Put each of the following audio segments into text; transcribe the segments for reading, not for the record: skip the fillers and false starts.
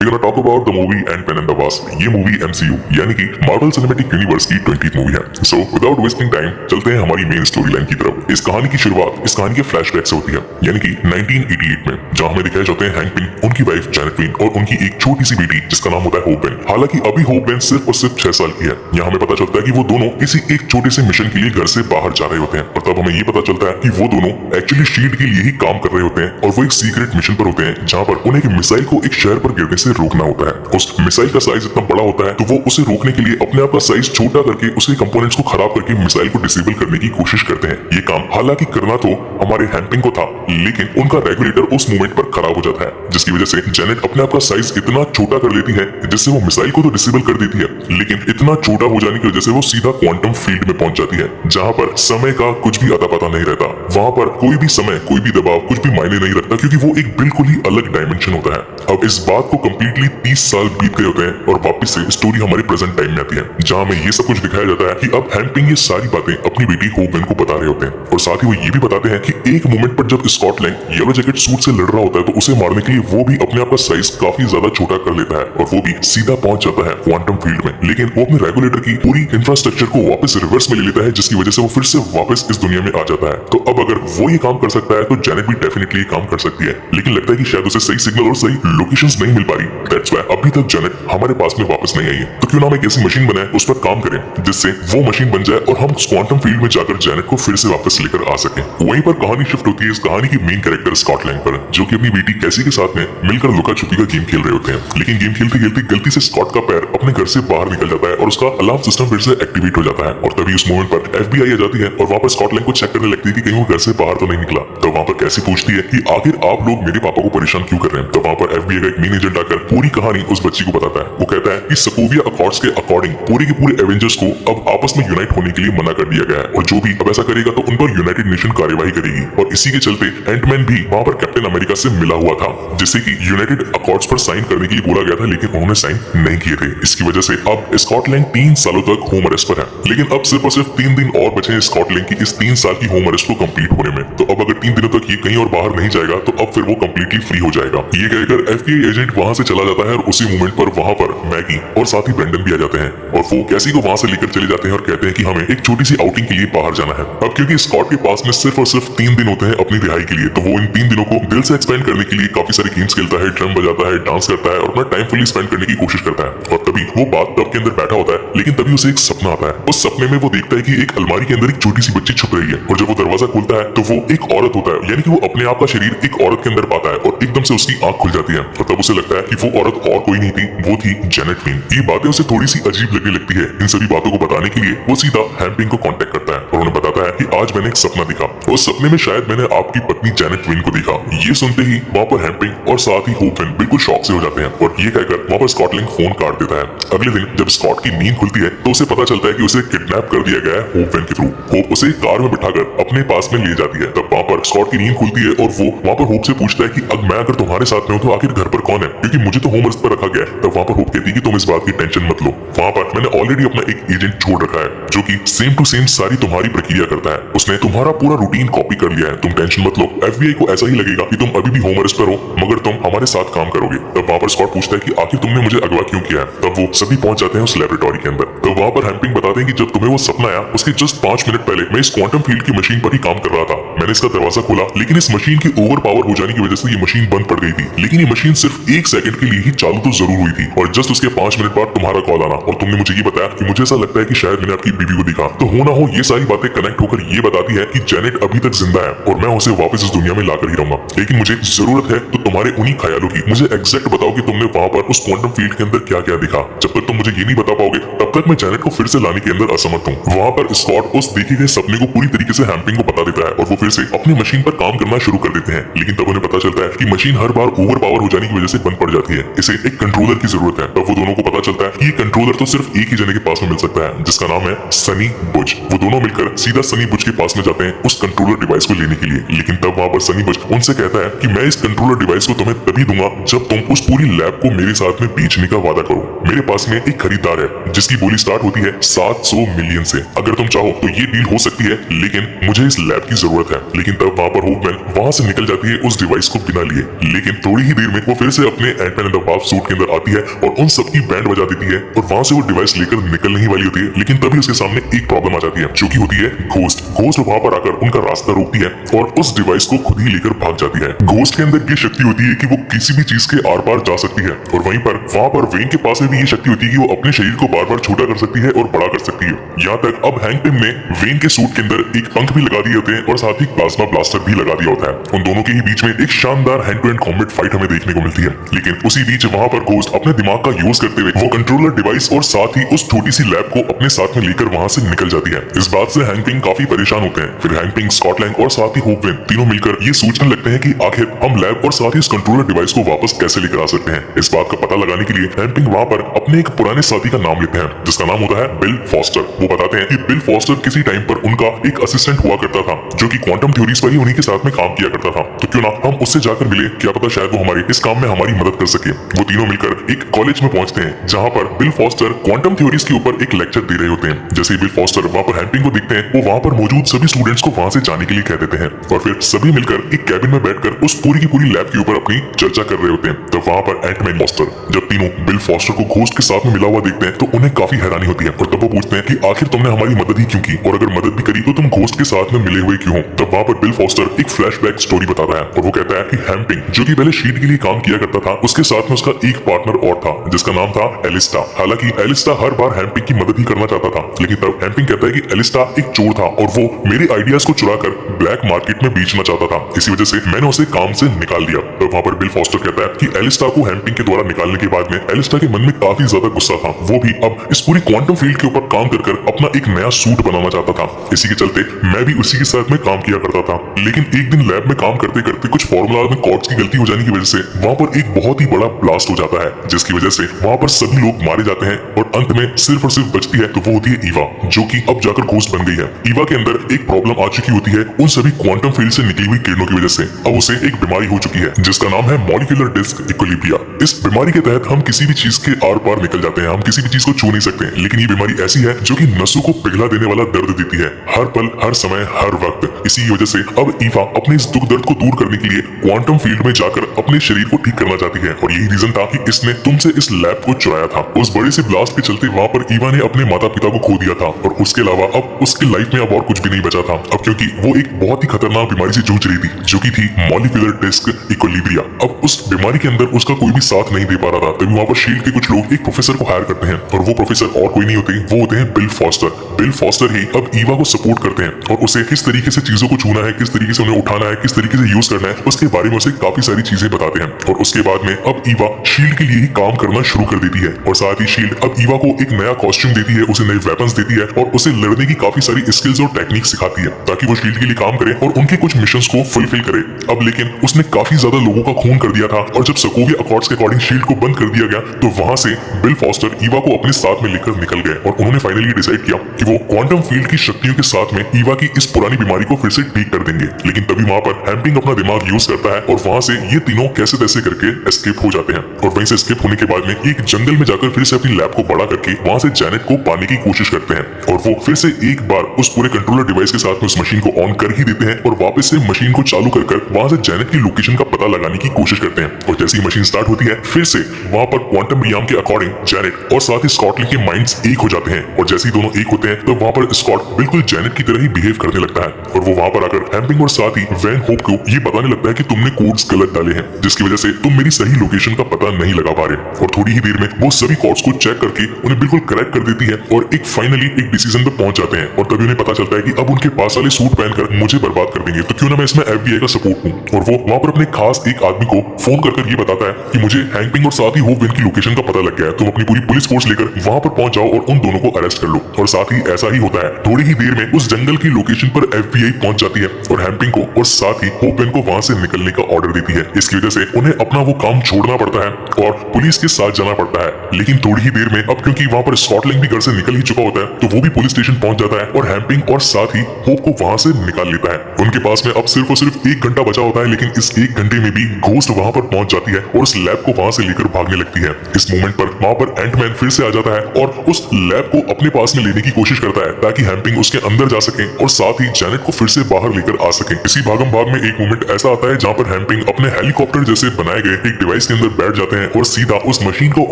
we're gonna talk about the movie Ant-Man and the Wasp। ये movie MCU यानी कि Marvel cinematic universe की 20th movie है। So without wasting time चलते हैं हमारी मेन स्टोरी लाइन की तरफ। इस कहानी की शुरुआत इस कहानी के फ्लैशबैक से होती है, यानी कि 1988 में, जहां हमें दिखाए जाते हैं हैंक पिन, उनकी वाइफ जैनेट विन और उनकी एक छोटी सी बेटी जिसका नाम होता है होप वेन। हालांकि अभी होप वेन सिर्फ और सिर्फ 6 साल की है। यहाँ हमें पता चलता है कि वो दोनों किसी एक छोटे से मिशन के लिए घर से बाहर जा रहे होते हैं, और तब हमें ये पता चलता है कि वो दोनों एक्चुअली शील्ड के लिए ही काम कर रहे होते हैं, और वो एक सीक्रेट मिशन पर होते हैं जहाँ पर उन्हें एक मिसाइल को एक शहर पर गिरने से रोकना होता है। उस मिसाइल का साइज इतना बड़ा होता है तो वो उसे रोकने के लिए अपने आप का साइज छोटा करके उसके कंपोनेंट्स को खराब करके मिसाइल को डिसेबल करने की कोशिश करते हैं। ये काम हालांकि करना तो हमारे हैंपिंग को था, लेकिन उनका रेगुलेटर उस मोमेंट पर खराब हो जाता है, जिसकी वजह से जेनेट अपने आप का साइज इतना छोटा कर लेती है जिससे वो मिसाइल को तो डिसेबल कर देती है, लेकिन इतना छोटा हो जाने की वजह से वो सीधा क्वांटम फील्ड में पहुंच जाती है, जहां पर समय का कुछ भी अता पता नहीं रहता। वहां पर कोई भी समय, कोई भी दबाव, कुछ भी मायने नहीं रखता, क्योंकि वो एक बिल्कुल ही अलग डायमेंशन होता है। अब इस बात को कंप्लीटली 30 साल बीत गए होते हैं और वापस से स्टोरी हमारे प्रेजेंट टाइम में आती है, जहां में ये सब कुछ दिखाया जाता है कि अब हैंपिंग ये सारी बातें अपनी बेटी होप वेन को बता रहे होते हैं, और साथ ही वो ये भी बताते हैं कि एक मोमेंट पर जब Scott Lang yellow jacket suit से लड़ रहा होता है तो उसे मारने के लिए वो भी अपने आप का साइज काफी ज्यादा छोटा कर लेता है, और वो भी सीधा पहुंच जाता है क्वांटम फील्ड में, लेकिन वो अपने रेगुलेटर की पूरी इंफ्रास्ट्रक्चर को वापस रिवर्स में ले लेता है, जिसकी वजह से वो फिर से वापस इस दुनिया में आ जाता है। तो अब अगर वो ये काम कर सकता है तो जेनेट भी डेफिनेटली काम कर सकती है, लेकिन लगता है कि शायद उसे सही सिग्नल और सही लोकेशंस नहीं मिल पा रही। दैट्स व्हाई अभी तक जेनेट हमारे पास में वापस नहीं आई है। तो क्यों ना हम एक ऐसी मशीन बनाए, उस पर काम करें जिससे वो मशीन बन जाए और हम क्वांटम फील्ड में जाकर जेनेट को फिर से वापस लेकर आ सकें। वहीं पर कहानी शिफ्ट होती है इस कहानी की मेन कैरेक्टर स्कॉट लैंग पर, जो कि अपनी बेटी कैसी के साथ में मिलकर लुका छुपी का गेम खेल रहे होते हैं, लेकिन गेम खेलते खेलते गलती से स्कॉट का पैर अपने घर से बाहर निकल जाता है और उसका अलार्म सिस्टम फिर से एक्टिवेट हो जाता है, और तभी उस मोमेंट पर FBI आ जाती है और वहां पर स्कॉट लैंग को चेक करने लगती है कि कहीं वो घर से बाहर तो नहीं निकला। तो वहां पर कैसी पूछती है कि आखिर आप लोग मेरे पापा को परेशान क्यों कर रहे हैं। तो वहां पर FBI का एक मेन एजेंट आकर पूरी कहानी उस बच्ची को बताता है। वो कहता है कि सोकोविया अकॉर्ड्स के अकॉर्डिंग पूरे के पूरे एवेंजर्स को अब आपस में यूनाइट होने के लिए मना कर दिया गया है, और जो भी अब ऐसा करेगा तो उन पर यूनाइटेड नेशन कार्यवाही करेगी, और इसी के चलते एंटमैन भी वहां पर कैप्टन अमेरिका से मिला हुआ था, जिससे कि यूनाइटेड अकॉर्ड्स पर साइन करने के लिए बोला गया था, लेकिन उन्होंने साइन नहीं किए थे। इसकी वजह से अब स्कॉट लैंग 3 सालों तक होम अरेस्ट पर है, लेकिन अब सिर्फ और सिर्फ 3 दिन और बचे हैं स्कॉट लैंग की इस 3 साल की होम अरेस्ट को कंप्लीट होने में। तो अब अगर 3 दिनों तक ये कहीं और बाहर नहीं जाएगा तो अब फिर वो कंप्लीटली फ्री हो जाएगा। ये कहकर FBI एजेंट वहां से चला जाता है, और उसी मोमेंट पर वहां पर मैगी और साथ ही ब्रेंडन भी आ जाते हैं, और वो कैसी को वहां से लेकर चले जाते हैं और कहते हैं कि हमें एक छोटी सी आउटिंग के लिए बाहर जाना है। अब क्योंकि स्कॉट के पास में सिर्फ और सिर्फ 3 दिन होते हैं अपनी रिहाई के लिए, तो वो इन 3 दिनों को दिल से एक्सपेंड करने के लिए काफी सारे गेम्स खेलता है, ड्रम बजाता है, डांस करता है और अपना टाइम फुली स्पेंड करने की कोशिश करता है। और तभी वो बात टब के अंदर बैठा होता है, लेकिन तभी उसे एक सपना आता है। उस सपने में वो देखता है कि एक अलमारी के अंदर एक छोटी सी बच्ची छुप रही है, और जब वो दरवाजा खोलता है तो वो एक औरत होता है, यानी कि वो अपने आप का शरीर एक औरत के अंदर पाता है, और एकदम से उसकी आंख खुल जाती है, और तब उसे लगता है कि वो औरत और कोई नहीं थी, वो थी जेनेट विन। ये बातें उसे थोड़ी सी अजीब लगने लगती है। इन सभी बातों को बताने के लिए वो सीधा हैंपिंग को कांटेक्ट करता है और उन्हें बताता है कि आज मैंने एक सपना देखा, उस सपने में शायद मैंने आपकी पत्नी जेनेट विन को देखा। ये सुनते ही वहां पर हैंपिंग और साथ ही होप वेन बिल्कुल शॉक से हो जाते हैं, और ये कहकर वहां पर स्कॉट लैंग फोन काट देता है। अगले दिन जब स्कॉट की नींद खुलती है तो उसे पता चलता है कि उसे किडनैप कर दिया गया है होप वेन के थ्रू। होप उसे कार में बिठाकर अपने पास में ले जाती है। तब वहां पर स्कॉट की नींद खुलती है और वो वहां पर होप से पूछता है कि अब मैं अगर तुम्हारे साथ में हूं तो आखिर घर पर कौन है, क्योंकि मुझे तो होम अरेस्ट पर रखा गया है। तब वहां पर होप कहती है कि तुम इस बात की टेंशन मत लो, वहां पर मैंने ऑलरेडी अपना एक एजेंट छोड़ रखा है जो कि सेम टू सेम सारी तुम्हारी प्रक्रिया करता है। उसने तुम्हारा पूरा रूटीन कॉपी कर लिया है, तुम टेंशन मत लो। FBI को ऐसा ही लगेगा कि तुम अभी भी होम अरेस्ट पर हो, मगर तुम हमारे साथ काम करोगे। तब वहां पर स्कॉट पूछता है कि आखिर तुमने मुझे अगवा क्यों किया है। तब वो सभी पहुंच जाते हैं उस लैबोरेटरी के अंदर। तो वहां पर हैंपिंग बताते हैं कि जब तुम्हें वो सपना आया उसके जस्ट 5 मिनट पहले मैं इस क्वांटम फील्ड की मशीन पर ही काम कर रहा था। मैंने इसका दरवाजा खोला, लेकिन इस मशीन के ओवर पावर हो जाने की वजह से ये मशीन बंद पड़ गई थी, लेकिन ये मशीन सिर्फ 1 सेकंड के लिए ही चालू तो जरूर हुई थी, और जस्ट उसके 5 मिनट बाद तुम्हारा कॉल आना, और तुमने मुझे ये बताया कि मुझे ऐसा लगता है कि शायद मैंने आपकी बीवी को देखा। तो हो ना हो ये सारी बातें कनेक्ट होकर ये बताती है कि जेनेट अभी तक जिंदा है, और मैं उसे वापस इस दुनिया में लाकर ही रहूंगा, लेकिन मुझे जरूरत है तो तुम्हारे उन्हीं ख्यालों की। मुझे एग्जैक्ट बताओ कि तुमने वहां पर उस क्वांटम फील्ड के अंदर क्या क्या देखा। जब तक तुम मुझे ये नहीं बता पाओगे तब तक मैं जेनेट को फिर से लाने के अंदर असमर्थ हूँ। वहां पर स्कॉट उस देखे गए सपने को पूरी तरीके से हैंपिंग को बता देता है, और वो फिर से अपनी मशीन पर काम करना शुरू कर देते हैं, लेकिन तब उन्हें पता चलता है कि मशीन हर बार ओवर पावर हो जाने की वजह से बंद पड़ जाती है। इसे एक कंट्रोलर की जरूरत है। तब वो दोनों को पता चलता है कि ये कंट्रोलर तो सिर्फ एक ही जने के पास में मिल सकता है, जिसका नाम है सनी बुच। वो दोनों मिलकर सीधा सनी बुच के पास में जाते हैं उस कंट्रोलर डिवाइस को लेने के लिए, लेकिन तब वहां पर सनी बुच उनसे कहता है कि मैं इस कंट्रोलर डिवाइस को तुम्हें तभी दूंगा जब तुम उस पूरी लैब को मेरे साथ में बेचने का वादा करो। मेरे पास में एक खरीदार है जिसकी बोली स्टार्ट होती है 700 मिलियन से। अगर तुम चाहो तो ये डील हो सकती है, लेकिन मुझे इस लैब की जरूरत है। लेकिन तब वहाँ पर होपमैन वहाँ से निकल जाती है उस डिवाइस को बिना लिए। लेकिन थोड़ी ही देर में वो फिर से अपने Ant Man and the Wasp suit के अंदर आती है और उन सबकी बैंड बजा देती है और वहाँ से वो डिवाइस लेकर निकलने ही वाली होती है। लेकिन तभी उसके सामने एक प्रॉब्लम आ जाती है, जो की होती है घोस्ट। घोस्ट वहाँ पर आकर उनका रास्ता रोकती है और उस डिवाइस को खुद ही लेकर भाग जाती है। घोस्ट के अंदर ये शक्ति होती है कि वो किसी भी चीज के आर पार जा सकती है और वहीं पर वहाँ पर वेन के पास में भी ये शक्ति होती है कि वो अपने शरीर को बार बार छोटा कर सकती है और बड़ा कर सकती है। यहाँ तक अब हैंक पिम ने वेन के सूट के अंदर एक पंख भी लगा दिए होते हैं और साथ ही प्लाज्मा ब्लास्टर भी लगा दिया होता है। उन दोनों के ही बीच में एक शानदार hand to hand combat fight हमें देखने को मिलती है। लेकिन उसी बीच वहाँ पर घोस्ट अपने दिमाग का यूज करते हुए वो कंट्रोलर डिवाइस और साथ ही उस छोटी सी लैब को अपने साथ में लेकर वहाँ से निकल जाती है। इस बात से हैंक पिम काफी परेशान होते हैं। फिर हैंक पिम, स्कॉट लैंग और साथ ही होपवेन तीनों मिलकर ये सोचने लगते हैं कि आखिर हम लैब और साथ ही इस कंट्रोलर डिवाइस को वापस कैसे लेकर आ सकते हैं। इस बात का पता लगाने के लिए हैंक पिम वहाँ पर अपने एक पुराने साथी का नाम लेते हैं जिसका नाम होता है बिल फॉस्टर। वो बताते हैं कि बिल फॉस्टर किसी टाइम पर उनका एक असिस्टेंट हुआ करता था जो कि क्वांटम थ्योरीज पर ही उन्हीं के साथ में काम किया करता था। तो क्यों ना हम उससे जाकर मिले, क्या पता शायद वो हमारे इस काम में हमारी मदद कर सके। वो तीनों मिलकर एक कॉलेज में पहुंचते हैं जहाँ पर बिल फॉस्टर क्वांटम थ्योरीज के ऊपर एक लेक्चर दे रहे होते हैं। जैसे ही बिल फॉस्टर वहाँ पर हैंक पिम को देखते हैं, वो वहाँ पर मौजूद सभी स्टूडेंट्स को वहाँ से जाने के लिए कह देते हैं और फिर सभी मिलकर एक कैबिन में बैठकर उस पूरी की पूरी लैब के ऊपर अपनी चर्चा कर रहे होते हैं। तो वहाँ पर एंटमैन, फॉस्टर जब तीनों बिल फॉस्टर को घोस्ट के साथ में मिला हुआ देखते हैं तो उन्हें काफी हैरानी होती है और तब वो पूछते हैं कि आखिर तुमने हमारी मदद ही क्यों की, और अगर मदद भी करी तो तुम घोस्ट के साथ में मिले हुए क्यों हो। तब वहाँ पर बिल फॉस्टर एक फ्लैशबैक स्टोरी बताता है और वो कहता है कि हैंक पिम जो कि पहले शील्ड के लिए काम किया करता था, उसके साथ में उसका एक पार्टनर और था जिसका नाम था एलिस्टा। हालांकि एलिस्टा हर बार हैंक पिम की मदद ही करना चाहता था, लेकिन तब हैंक पिम कहता है कि एलिस्टा एक चोर था और वो मेरे आइडियाज को चुराकर ब्लैक मार्केट में बेचना चाहता था, इसी वजह से मैंने उसे काम से निकाल दिया। तो वहाँ पर बिल फॉस्टर कहता है कि एलिस्टा को हैंक पिम के द्वारा निकालने के बाद में एलिस्टा के मन में काफी ज्यादा गुस्सा था। वो भी अब इस पूरी क्वांटम फील्ड के ऊपर काम कर अपना एक नया सूट बनाना चाहता था। इसी के चलते मैं भी उसी के साथ में काम किया करता था। लेकिन एक दिन लैब में काम करते करते कुछ फॉर्मूला में कॉर्ड्स की गलती हो जाने की वजह से वहाँ पर एक बहुत ही बड़ा ब्लास्ट हो जाता है, जिसकी वजह से वहाँ पर सभी लोग मारे जाते हैं और अंत में सिर्फ और सिर्फ बचती है तो वो होती है ईवा, जो कि अब जाकर घोस्ट बन गई है। ईवा के अंदर एक प्रॉब्लम आ चुकी होती है उन सभी क्वांटम फील्ड से निकली हुई किरणों की वजह से। अब उसे एक बीमारी हो चुकी है जिसका नाम है मॉलिक्यूलर डिस्क इक्विलिब्रिया। इस बीमारी के तहत हम किसी भी चीज के आर पार निकल जाते हैं, हम किसी भी चीज को छू नहीं सकते। लेकिन ये बीमारी ऐसी है जो कि नसों को पिघला देने वाला दर्द देती है, हर पल, हर समय, हर वक्त। इसी वजह से अब ईवा अपने इस दुख दर्द को दूर करने के लिए क्वांटम फील्ड में जाकर अपने शरीर को ठीक करना चाहती है और यही रीजन था कि इसने तुमसे इस लैब को चुराया था। उस बड़े से ब्लास्ट के चलते वहाँ पर ईवा ने अपने माता पिता को खो दिया था और उसके अलावा अब उसकी लाइफ में अब और कुछ भी नहीं बचा था। अब क्योंकि वो एक बहुत ही खतरनाक बीमारी से जूझ रही थी जो कि थी मॉलिक्यूलर डिस्क इक्विलिब्रिया। अब उस बीमारी के अंदर उसका कोई भी साथ नहीं दे पा रहा था, तभी वहाँ पर शील्ड के कुछ लोग एक प्रोफेसर को हायर करते हैं और वो प्रोफेसर और कोई नहीं होते, वो होते हैं बिल फॉस्टर। बिल फॉस्टर ही अब ईवा को सपोर्ट करते हैं और उसे किस तरीके से चीजों को छूना है, किस तरीके से उन्हें उठाना है, किस तरीके से यूज करना है, उसके बारे में उसे काफी सारी चीजें बताते हैं। और उसके बाद में अब ईवा शील्ड के लिए ही काम करना शुरू कर देती है और साथ ही शील्ड अब ईवा को एक नया कॉस्ट्यूम देती है, उसे नए वेपन्स देती है और उसे लड़ने की काफी सारी स्किल्स और टेक्निक सिखाती है ताकि वो शील्ड के लिए काम करे और उनके कुछ मिशंस को फुलफिल करे। अब लेकिन उसने काफी ज्यादा लोगों का खून कर दिया था और जब सोकोविया अकॉर्ड्स के अकॉर्डिंग शील्ड को बंद कर दिया गया तो वहां से बिल फॉस्टर ईवा को अपने साथ में लेकर निकल गए और उन्होंने फाइनली डिसाइड किया कि वो क्वांटम फील्ड की शक्तियों के साथ में ईवा की इस पुरानी बीमारी को फिर से ठीक कर देंगे। लेकिन तभी वहां पर हैंक पिम अपना दिमाग यूज करता है और वहां से ये तीनों कैसे तैसे करके एस्केप हो जाते हैं और वहीं से एस्केप होने के बाद में एक जंगल में जाकर फिर से अपनी लैब को बड़ा करके वहां से जैनेट को पाने की कोशिश करते हैं और वो फिर से एक बार उस पूरे कंट्रोलर डिवाइस के साथ में उस मशीन को ऑन कर ही देते हैं और वापस से मशीन को चालू कर वहां से जैनेट की लोकेशन का पता लगाने की कोशिश करते हैं। और जैसी मशीन स्टार्ट होती है फिर से वहां पर क्वांटम नियम के अकॉर्डिंग जैनेट और साथ ही स्कॉट लैंग के माइंड्स एक हो जाते हैं और जैसे ही दोनों एक होते हैं तो वहां पर स्कॉट बिल्कुल जैनेट की तरह ही बिहेव करने लगता है और वो वहां पर आकर हैंक पिम और साथ ही वैन होप को ये बताने लगता है कि तुमने कोड्स गलत डाले हैं जिसकी वजह से तुम मेरी सही लोकेशन का पता नहीं लगा पा रहे। और थोड़ी ही देर में वो सभी कोड्स को चेक करके उन्हें बिल्कुल करेक्ट कर देती है और एक फाइनली एक डिसीजन पे पहुंच जाते हैं और तभी उन्हें पता चलता है कि अब उनके पास वाले सूट पहनकर मुझे बर्बाद कर देंगे, तो क्यों ना मैं इसमें FBI का सपोर्ट हूँ। और वो वहां पर अपने खास एक आदमी को फोन कर ये बताता है कि मुझे हैंक पिम और साथ ही होप की लोकेशन का पता लग गया है, तुम अपनी पूरी पुलिस फोर्स लेकर वहां पर पहुंच जाओ और उन दोनों को अरेस्ट कर लो। और साथ ही ऐसा ही होता है, थोड़ी ही देर में उस जंगल की लोकेशन पर FBI पहुंच जाती है और हैंक पिम को और साथ ही होप को वहां से निकलने का ऑर्डर देती है। इसकी वजह से उन्हें अपना वो काम छोड़ना पड़ता है और पुलिस के साथ जाना पड़ता है। लेकिन थोड़ी ही देर में अब क्योंकि वहां पर स्कॉट लैंग भी घर से निकल ही चुका होता है तो वो भी पुलिस स्टेशन पहुंच जाता है और हैंक पिम और साथ ही होप को वहां से निकाल लेता है। उनके पास में अब सिर्फ और सिर्फ 1 घंटा बचा होता है, लेकिन इस 1 घंटे में भी घोस्ट वहां पर पहुंच जाती है और उस लैब को वहां से लेकर भागने लगती है। इस मोमेंट पर वहाँ पर एंटमैन फिर से आ जाता है और उस लैब को अपने पास में लेने की कोशिश करता है ताकि हैम्पिंग उसके अंदर जा सके और साथ ही जैनेट को फिर से बाहर लेकर आ सके। इसी भागम भाग में एक मोमेंट ऐसा आता है जहाँ पर हैम्पिंग अपने हेलीकॉप्टर जैसे बनाए गए एक डिवाइस के अंदर बैठ जाते हैं और सीधा उस मशीन को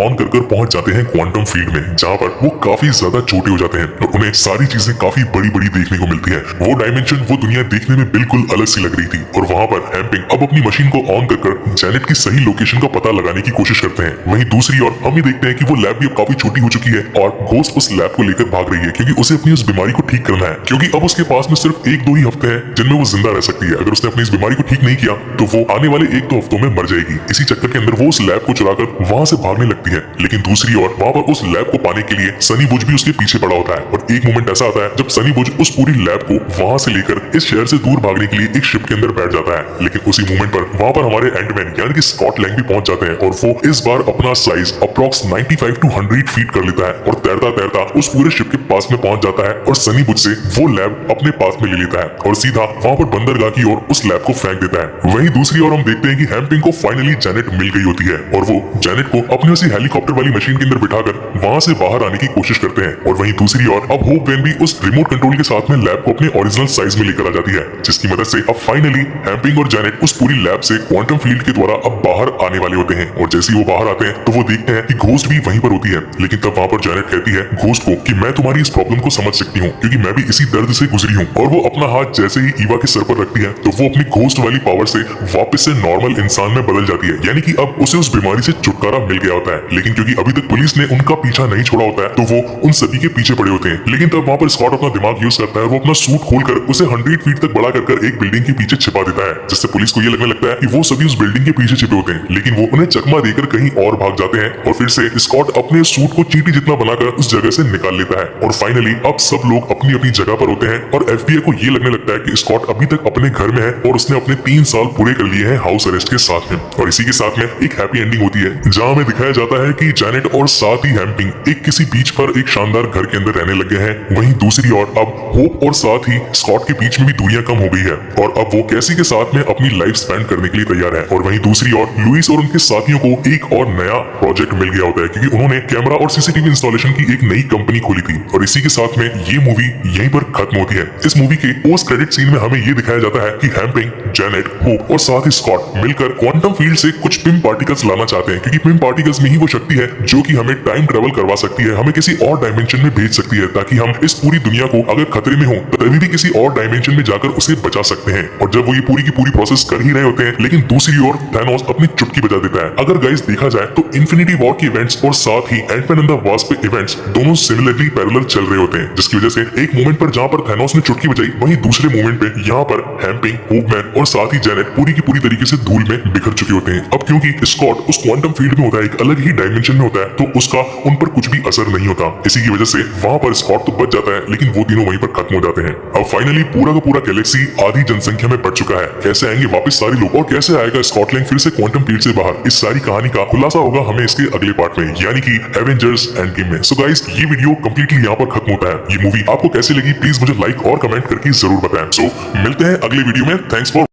ऑन कर पहुंच जाते हैं क्वांटम फील्ड में, जहाँ पर वो काफी ज्यादा छोटे हो जाते हैं और उन्हें सारी चीजें काफी बड़ी बड़ी देखने को मिलती है। वो डायमेंशन, वो दुनिया देखने में बिल्कुल अलग सी लग रही थी और वहाँ पर हैम्पिंग अब अपनी मशीन को ऑन कर जैनेट की सही लोकेशन का पता लगाने की कोशिश करते हैं। वहीं दूसरी ओर हम ये देखते हैं कि वो लैब भी अब काफी छोटी हो चुकी है और घोस्ट उस लैब को लेकर भाग रही है क्योंकि उसे अपनी उस बीमारी को ठीक करना है, क्योंकि अब उसके पास में सिर्फ 1-2 ही हफ्ते हैं जिनमें वो जिंदा रह सकती है। अगर उसने अपनी इस बीमारी को ठीक नहीं किया तो वो आने वाले 1-2 हफ्तों में मर जाएगी। इसी चक्कर के अंदर वो उस लैब को चुराकर वहां से भागने लगती है, लेकिन दूसरी ओर वहां पर उस लैब को पाने के लिए सनी बुज भी उसके पीछे पड़ा होता है। और एक मोमेंट ऐसा आता है जब सनी बुज उस पूरी लैब को वहां से लेकर इस शहर से दूर भागने के लिए एक शिप के अंदर बैठ जाता है, लेकिन उसी मोमेंट पर वहां पर हमारे एंटमैन यानी कि स्कॉट लैंग भी पहुंच जाते हैं और वो इस बार अपना साइज अप्रॉक्स 95 to 100 फीट कर लेता है और तैरता तैरता उस पूरे शिप के पास में पहुंच जाता है और सनी बुज से वो लैब अपने पास में ले लेता है और सीधा वहां पर बंदरगाह की ओर उस लैब को फेंक देता है। वहीं दूसरी ओर हम देखते हैं कि हैम्पिंग को फाइनली जैनेट मिल गई होती है और वो जैनेट को अपनी उसी हेलीकॉप्टर वाली मशीन के अंदर बिठाकर वहां से बाहर आने की कोशिश करते हैं। और वहीं दूसरी ओर अब होप वेन भी उस रिमोट कंट्रोल के साथ में लैब को अपने ओरिजिनल साइज में लेकर आ जाती है, जिसकी मदद से अब फाइनली हैम्पिंग और जैनेट उस पूरी लैब से क्वांटम फील्ड के द्वारा अब बाहर आने वाले होते हैं। और जैसे ही वो बाहर आते हैं तो वो देखते हैं कि घोस्ट भी वहीं पर होती है, लेकिन तब वहां पर जैनेट कहती है घोस्ट को कि मैं तुम्हारी इस प्रॉब्लम को समझ सकती हूँ क्योंकि मैं भी इसी दर्द से गुजरी हूँ। और वो अपना हाथ जैसे ही ईवा के सर पर रखती है तो वो अपनी घोस्ट वाली पावर से वापस से नॉर्मल इंसान में बदल जाती है, यानी कि अब उसे उस बीमारी से छुटकारा मिल गया होता है। लेकिन क्योंकि अभी तक पुलिस ने उनका पीछा नहीं छोड़ा होता है तो वो उन सभी के पीछे पड़े होते हैं। लेकिन तब वहां पर स्कॉट अपना दिमाग यूज करता है, वो अपना सूट खोलकर उसे 100 फीट तक बड़ा कर एक बिल्डिंग के पीछे छिपा देता है, जिससे पुलिस को ये लगने लगता है कि वो सभी उस बिल्डिंग के पीछे छिपे होते हैं। लेकिन वो उन्हें चकमा देकर कहीं और भाग जाते हैं और फिर से स्कॉट अपने सूट को चींटी जितना बनाकर उस जगह से निकाल लेता है। और फाइनली अब सब लोग अपनी अपनी जगह पर होते हैं और एफबीआई को ये लगने लगता है कि स्कॉट अभी तक अपने घर में है और उसने अपने 3 साल पूरे कर लिए हैं हाउस अरेस्ट के साथ में। और इसी के साथ में एक हैप्पी एंडिंग होती है जहां हमें दिखाया जाता है कि जैनेट और साथ ही हैम्पिंग एक किसी बीच पर एक शानदार घर के अंदर रहने लगे हैं। वहीं दूसरी ओर अब होप और साथ ही स्कॉट के बीच में भी दूरियां कम हो गई है और अब वो कैसी के साथ में अपनी लाइफ स्पेंड करने के लिए तैयार है। और वहीं दूसरी ओर लुइस और उनके साथियों को एक और नया प्रोजेक्ट मिल गया होता है क्योंकि उन्होंने कैमरा और सीसीटीवी इंस्टॉलेशन की एक नई कंपनी खोली थी। और इसी के साथ में ये मूवी यहीं पर खत्म होती है। इस मूवी के पोस्ट क्रेडिट सीन में हमें ये दिखाया जाता है कि हैम्पिंग, जैनेट, होप और साथ ही स्कॉट मिलकर क्वांटम फील्ड से कुछ पिम पार्टिकल्स लाना चाहते हैं क्योंकि पिम पार्टिकल्स में ही वो शक्ति है जो कि हमें टाइम ट्रेवल करवा सकती है, हमें किसी और डायमेंशन में भेज सकती है ताकि हम इस पूरी दुनिया को अगर खतरे में हो तभी भी किसी और डायमेंशन में जाकर उसे बचा सकते हैं। और जब वो ये पूरी की पूरी प्रोसेस कर ही रहे होते हैं लेकिन दूसरी ओर थैनोस अपनी चुटकी बजा देता है। अगर गाइस देखा जाए तो इन्फिनिटी वॉर के इवेंट्स और साथ ही Ant Man and the Wasp events दोनों सिमिलरली पैरेलल चल रहे होते हैं, जिसकी वजह से एक मोमेंट पर जहां पर थैनोस ने चुटकी बजाई वहीं दूसरे मोमेंट पे यहाँ पर हैम्पिंग, होपमैन और साथ ही जैनेट पूरी की पूरी तरीके से धूल में बिखर चुके होते हैं। अब क्योंकि स्कॉट उस क्वांटम फील्ड में होता है, एक अलग ही डायमेंशन में होता है, तो उसका उन पर कुछ भी असर नहीं होता। इसी की वजह से वहां पर स्कॉट तो बच जाता है लेकिन वो तीनों वहीं पर खत्म हो जाते हैं। अब फाइनली पूरा का पूरा गैलेक्सी आधी जनसंख्या में बढ़ चुका है। कैसे आएंगे वापस सारे लोग और कैसे आएगा स्कॉटलैंड फिर से क्वांटम फील्ड से बाहर, इस सारी कहानी का खुलासा होगा हमें इसके अगले पार्ट में यानी कि एवेंजर्स एंड गेम में। सो गाइस ये वीडियो कंप्लीटली यहाँ पर खत्म होता है। ये मूवी आपको कैसी लगी प्लीज मुझे लाइक और कमेंट करके जरूर बताएं। सो मिलते हैं अगले वीडियो में। Thanks for